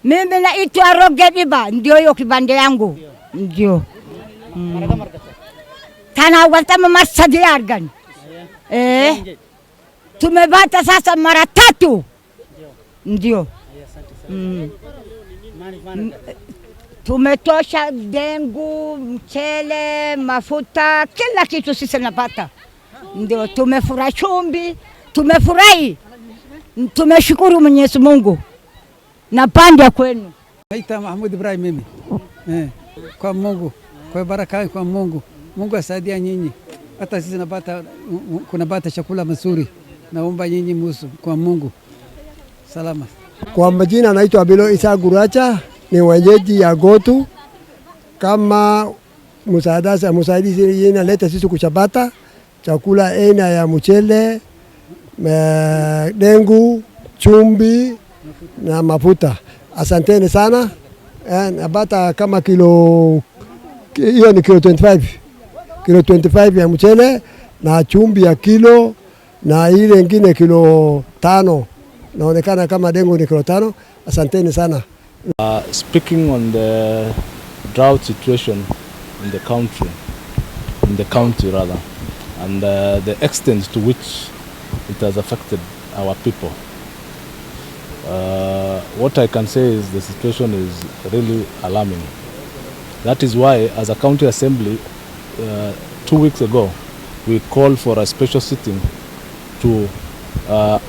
Mimi naitwa Rogediba, ndio hiyo kibande yangu. Ndio. Tana watama masadi argan. Tumebata sasa mara 3. Ndio. Tumetosha dengu, mchele, mafuta, kila kitu sisi napata. Ndio tumefurahi chumbi, tumefurahi. Tumeshukuru Mwenyezi Mungu. Napanda kwenu. Naitwa Mahmud Ibrahim mimi. Kwa Mungu, kwa baraka kwa Mungu. Mungu asaidia nyinyi. Hata sisi kunapata chakula mazuri. Naomba nyinyi musu kwa Mungu. Salama. Kwa majina naitwa Abilo Isa Guracha, ni wenyeji ya Gotu. Kama msaidizi yeye analeta sisi kuchapata chakula aina ya mchele, dengu, chumbi na mafuta. Asanteni sana. Napata kama kilo, hiyo ni kilo 25. Kilo 25 ya mchele na chumbi ya kilo, na ile nyingine kilo 5. Naonekana kama dengu ni kilo 5. Asanteni sana. Speaking on the drought situation in the county rather, and the extent to which it has affected our people. What I can say is the situation is really alarming. That is why, as a county assembly, 2 weeks ago, we called for a special sitting to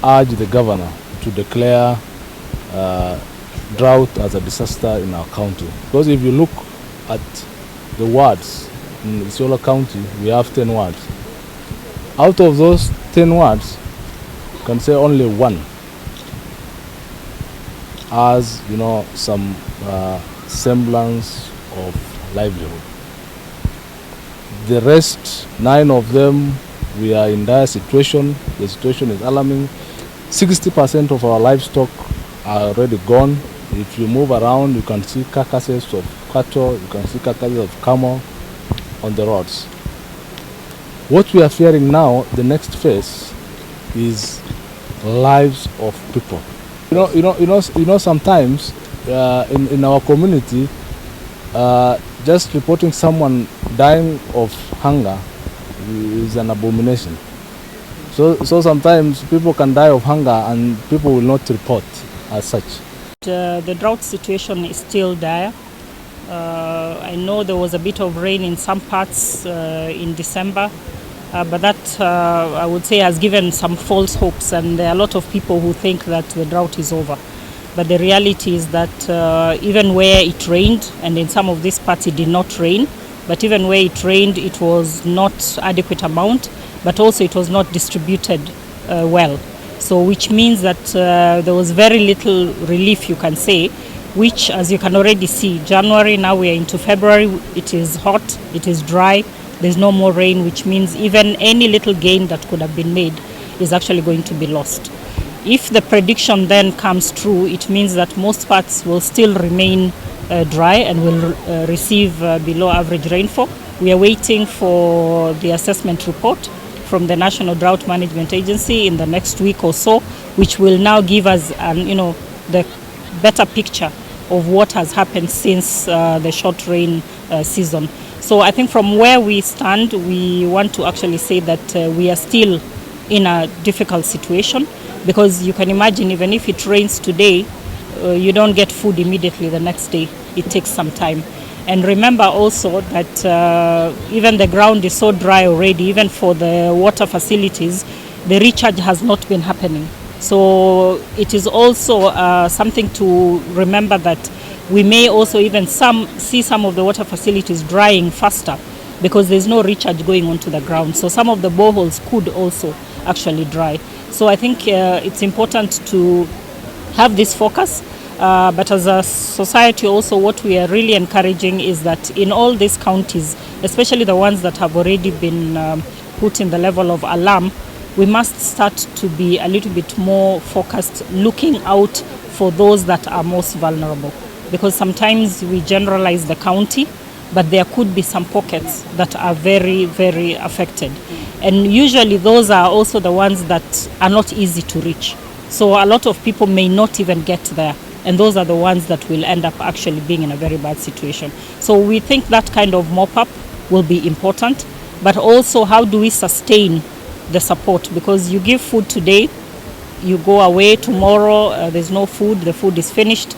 urge the governor to declare drought as a disaster in our county. Because if you look at the wards in Isiolo County, we have 10 wards. Out of those 10 wards, you can say only 1 has, some semblance of livelihood. The rest, 9 of them, we are in dire situation. The situation is alarming. 60% of our livestock are already gone. If you move around, you can see carcasses of cattle, you can see carcasses of camel on the roads. What we are fearing now, the next phase, is lives of people. Sometimes in our community, just reporting someone dying of hunger is an abomination. So sometimes people can die of hunger and people will not report as such. The drought situation is still dire. I know there was a bit of rain in some parts in December, but that I would say has given some false hopes, and there are a lot of people who think that the drought is over. But the reality is that even where it rained, and in some of these parts it did not rain, but even where it rained, it was not adequate amount, but also it was not distributed well. So which means that there was very little relief, you can say, which, as you can already see, January, now we are into February, it is hot, it is dry, there's no more rain, which means even any little gain that could have been made is actually going to be lost. If the prediction then comes true, it means that most parts will still remain dry and will receive below average rainfall. We are waiting for the assessment report from the National Drought Management Agency in the next week or so, which will now give us the better picture of what has happened since the short rain season. So I think from where we stand, we want to actually say that we are still in a difficult situation, because you can imagine, even if it rains today, you don't get food immediately the next day. It takes some time. And remember also that even the ground is so dry already, even for the water facilities, the recharge has not been happening. So it is also something to remember that we may also even see some of the water facilities drying faster because there's no recharge going onto the ground. So some of the boreholes could also actually dry. So I think it's important to have this focus. But as a society also, what we are really encouraging is that in all these counties, especially the ones that have already been put in the level of alarm, we must start to be a little bit more focused, looking out for those that are most vulnerable. Because sometimes we generalize the county, but there could be some pockets that are very, very affected. And usually those are also the ones that are not easy to reach. So a lot of people may not even get there. and those are the ones that will end up actually being in a very bad situation. So we think that kind of mop-up will be important, but also how do we sustain the support, because you give food today, you go away tomorrow, there's no food, the food is finished,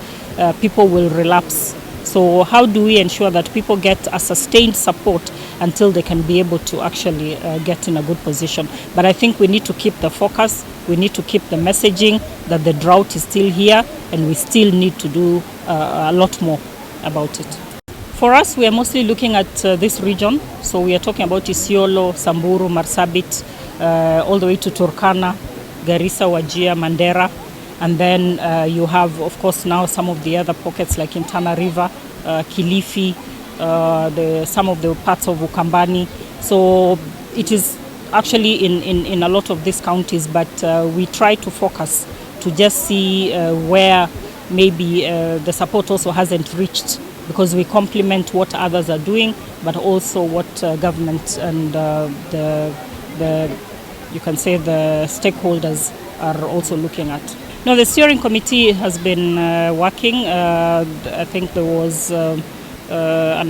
people will relapse. So how do we ensure that people get a sustained support until they can be able to actually get in a good position? But I think we need to keep the focus, we need to keep the messaging that the drought is still here and we still need to do a lot more about it. For us, we are mostly looking at this region. So we are talking about Isiolo, Samburu, Marsabit, all the way to Turkana, Garissa, Wajir, Mandera. And then you have, of course, now some of the other pockets like in Tana River, Kilifi, some of the parts of Ukambani. So it is actually in a lot of these counties, but we try to focus to just see where maybe the support also hasn't reached, because we complement what others are doing, but also what government and you can say the stakeholders are also looking at. No, the steering committee has been working. I think there was an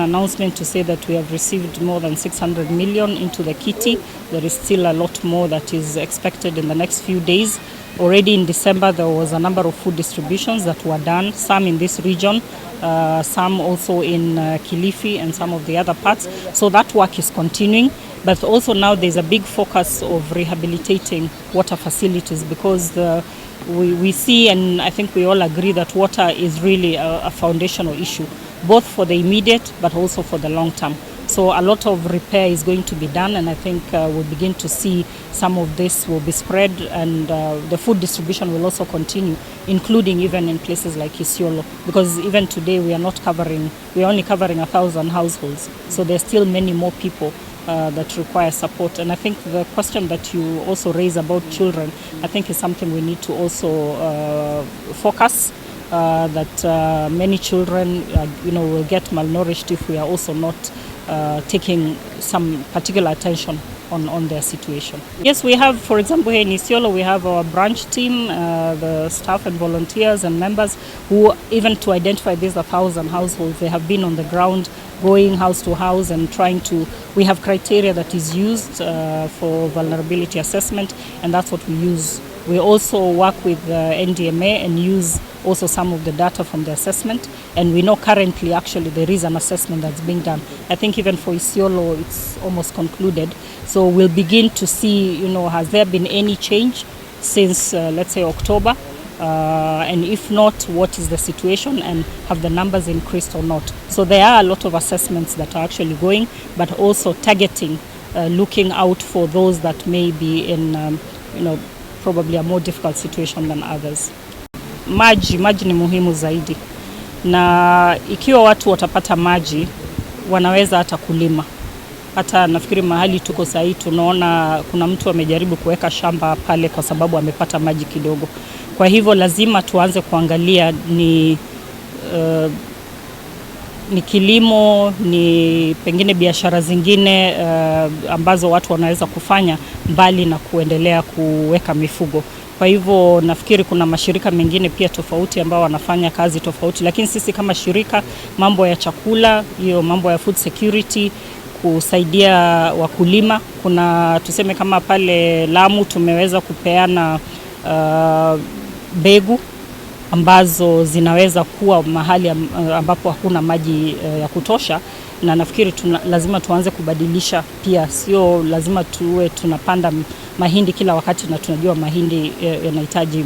announcement to say that we have received more than 600 million into the kitty. There is still a lot more that is expected in the next few days. Already in December, there was a number of food distributions that were done, some in this region, some also in Kilifi and some of the other parts. So that work is continuing. But also now there's a big focus of rehabilitating water facilities, because we see, and I think we all agree, that water is really a foundational issue, both for the immediate but also for the long term. So a lot of repair is going to be done, and I think we'll begin to see some of this will be spread, and the food distribution will also continue, including even in places like Isiolo, because even today we are only covering 1,000 households. So there's still many more people that require support. And I think the question that you also raise about children, I think is something we need to also focus, that many children will get malnourished if we are also not taking some particular attention on their situation. Yes, we have, for example, here in Isiolo, we have our branch team, the staff and volunteers and members who, even to identify these 1,000 households, they have been on the ground, going house to house and trying to, we have criteria that is used for vulnerability assessment, and that's what we use. We also work with NDMA and use also some of the data from the assessment, and we know currently actually there is an assessment that's being done. I think even for Isiolo it's almost concluded, so we'll begin to see, has there been any change since let's say October, and if not, what is the situation and have the numbers increased or not. So there are a lot of assessments that are actually going, but also targeting, looking out for those that may be in probably a more difficult situation than others. Maji ni muhimu zaidi, na ikiwa watu watapata maji wanaweza hata kulima. Hata nafikiri mahali tuko sahi tunaona kuna mtu amejaribu kuweka shamba pale kwa sababu amepata maji kidogo. Kwa hivyo lazima tuanze kuangalia ni kilimo, ni pengine biashara zingine ambazo watu wanaweza kufanya mbali na kuendelea kuweka mifugo. Kwa hivyo nafikiri kuna mashirika mengine pia tofauti ambao wanafanya kazi tofauti, lakini sisi kama shirika, mambo ya chakula, hiyo mambo ya food security, kusaidia wakulima, kuna tuseme kama pale Lamu tumeweza kupeana mbegu ambazo zinaweza kuwa mahali ambapo hakuna maji ya kutosha, na nafikiri lazima tuanze kubadilisha pia, sio lazima tuwe tunapanda mahindi kila wakati na tunajua mahindi yanahitaji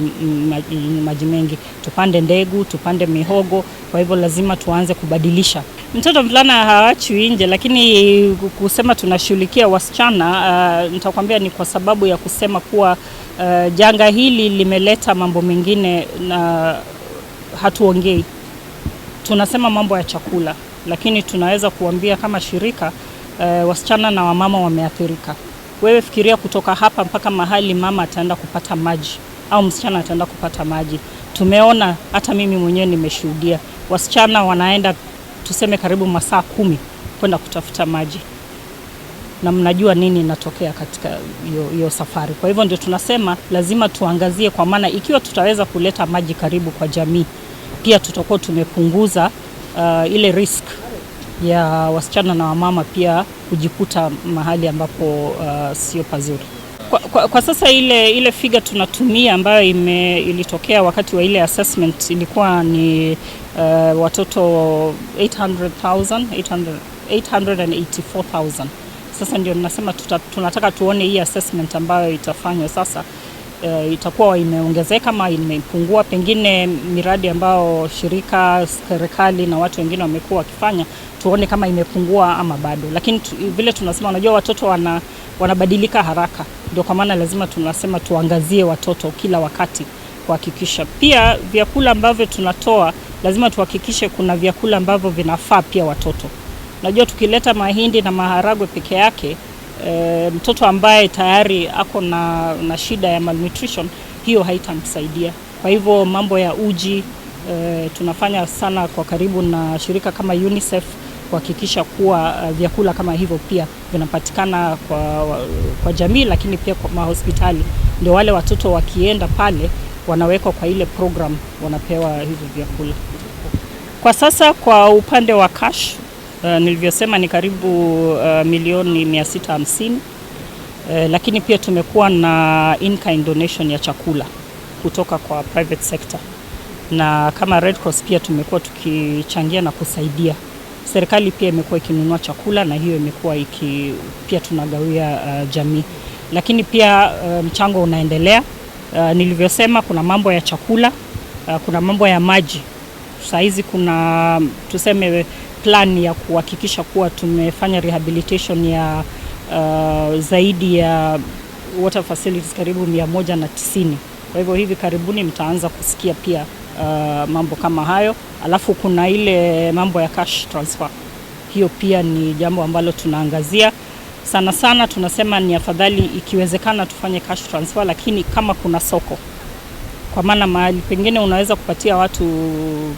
maji mengi. Tupande ndegu, tupande mihogo, kwa hivyo lazima tuanze kubadilisha. Mtoto mvulana haachwi nje, lakini kusema tunashughulikia wasichana, nitakwambia ni kwa sababu ya kusema kuwa janga hili limeleta mambo mengine na hatuongei. Tunasema mambo ya chakula, lakini tunaweza kuambia kama shirika wasichana na wamama wameathirika. Wewe fikiria kutoka hapa mpaka mahali mama ataenda kupata maji au msichana ataenda kupata maji. Tumeona, hata mimi mwenyewe nimeshuhudia, wasichana wanaenda tuseme karibu masaa 10 kwenda kutafuta maji. Na mnajua nini inatokea katika hiyo safari. Kwa hivyo ndio tunasema lazima tuangazie, kwa maana ikiwa tutaweza kuleta maji karibu kwa jamii, pia tutakuwa tumepunguza ile risk ya wasichana na wamama pia kujikuta mahali ambapo sio pazuri. Kwa sasa ile figure tunatumia ambayo ilitokea wakati wa ile assessment ilikuwa ni watoto 884,000. Sasa ndio ninasema tunataka tuone hii assessment ambayo itafanywa sasa itakuwa imeongezeka ama imepungua. Pengine miradi ambao shirika, serikali na watu wengine wamekuwa wakifanya, tuone kama imepungua ama bado. Lakini vile tunasema, unajua watoto wanabadilika haraka, ndio kwa maana lazima tunasema tuangazie watoto kila wakati kuhakikisha. Pia vyakula ambavyo tunatoa lazima tuhakikishe kuna vyakula ambavyo vinafaa pia watoto. Unajua tukileta mahindi na maharagwe peke yake, mtoto ambaye tayari ako na shida ya malnutrition, hiyo haitamsaidia. Kwa hivyo mambo ya uji tunafanya sana kwa karibu na shirika kama UNICEF kuhakikisha kuwa vyakula kama hivyo pia vinapatikana kwa jamii, lakini pia kwa mahospitali, ndio wale watoto wakienda pale wanawekwa kwa ile program, wanapewa hivyo vyakula. Kwa sasa kwa upande wa cash, nilivyosema ni karibu milioni 650, lakini pia tumekuwa na in-kind donation ya chakula kutoka kwa private sector, na kama Red Cross pia tumekuwa tukichangia na kusaidia. Serikali pia imekuwa ikinunua chakula na hiyo imekuwa pia tunagawia jamii, lakini pia mchango unaendelea. Nilivyosema kuna mambo ya chakula, kuna mambo ya maji. Sasa hizi kuna tuseme plan ya kuhakikisha kuwa tumefanya rehabilitation ya zaidi ya water facilities karibu 190. Kwa hivyo hivi karibuni mtaanza kusikia pia mambo kama hayo. Alafu kuna ile mambo ya cash transfer. Hiyo pia ni jambo ambalo tunaangazia. Sana sana tunasema ni afadhali ikiwezekana tufanye cash transfer, lakini kama kuna soko. Kwa maana mahali pengine unaweza kupatia watu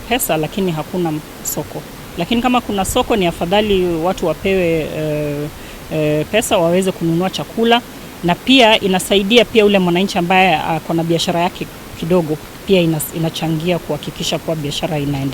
pesa lakini hakuna soko. Lakini kama kuna soko ni afadhali watu wapewe pesa waweze kununua chakula, na pia inasaidia pia ule mwananchi ambaye ako na biashara yake kidogo, pia inachangia kuhakikisha kwa biashara inaendelea.